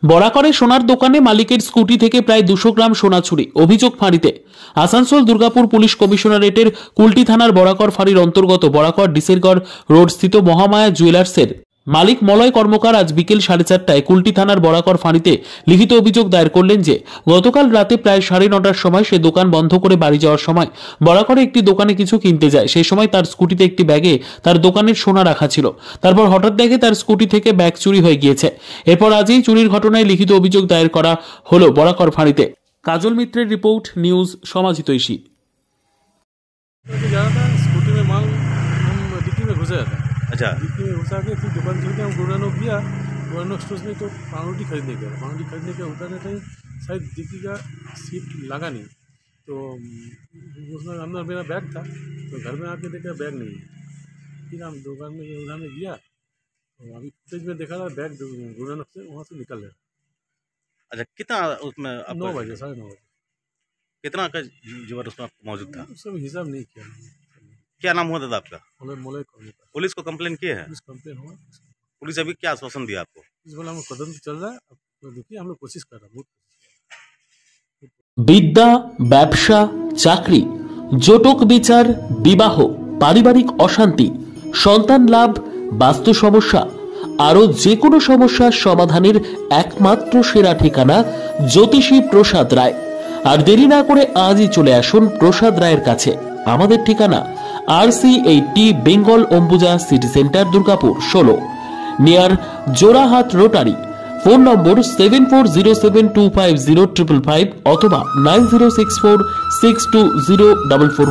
বরাকরে সোনার দোকানে মালিকের স্কুটি থেকে প্রায় 200 গ্রাম সোনা চুরি, অভিযোগ ফাঁড়িতে। আসানসোল দুর্গাপুর পুলিশ কমিশনারেটের কুলটি থানার বরাকর ফাঁড়ির অন্তর্গত বরাকর ডিসেরগড় রোড স্থিত মহামায়া জুয়েলার্সের মালিক মলয় কর্মকার আজ বিকেল 4:30টায় কুলটি থানার বরাকর ফাঁড়িতে লিখিত অভিযোগ দায়ের করলেন যে গতকাল রাতে প্রায় 9:30টার সময় সে দোকান বন্ধ করে বাড়ি যাওয়ার সময় বরাকরে একটি দোকানে কিছু কিনতে যায়। সেই সময় তার স্কুটিতে একটি ব্যাগে তার দোকানের সোনা রাখা ছিল। তারপর হঠাৎ দেখে তার স্কুটি থেকে ব্যাগ চুরি হয়ে গিয়েছে। এরপর আজই চুরির ঘটনায় লিখিত অভিযোগ দায়ের করা হলো বরাকর ফাঁড়িতে। কাজল মিত্রের রিপোর্ট, নিউজ সমাজিতৈষী। स्कूटी में माल हम डिक्की में घुसा था। अच्छा, डिक्की में घुसा के फिर दुकान छोड़ के हम गुरानो गया। गुरानो स्टोर में तो पाउंडी खरीदने गया। पाउंडी खरीदने के उतरने टाइम शायद डिक्की का सीट लगा नहीं, तो उसमें अंदर मेरा बैग था। तो घर में आके देखा बैग नहीं है। फिर हम दुकान में उधर में गया, तो अभी फुटेज में देखा था बैग गुरानो से वहाँ से निकल गया। अच्छा, कितना उसमें 9 बजे 9:30 बजे। कितना का जेवर उसमें मौजूद था? सब हिसाब नहीं किया। क्या नाम हुआ दादा आपका? मोले कॉर्नर पुलिस को कंप्लेन किए हैं? पुलिस कंप्लेन हुआ। पुलिस अभी क्या आश्वासन दिया आपको? इस वाला हम कदम चल रहा है। अब तो देखिए हम लोग कोशिश कर रहे हैं, बहुत বিদ্যা, ব্যবসা, চাকরি, জটক বিচার, বিবাহ, পারিবারিক অশান্তি, সন্তান লাভ, বাস্তু সমস্যা, আরো যে কোনো সমস্যার সমাধানের একমাত্র সেরা ঠিকানা জ্যোতিষী প্রসাদ রায়। আর দেরি না করে আজই চলে আসুন প্রসাদ রায়ের কাছে। আমাদের ঠিকানা RC80 Bengal Ambuja city centre, Durgapur 16, near Jorhat rotary. Phone নম্বর 7407250555 অথবা 9064620444।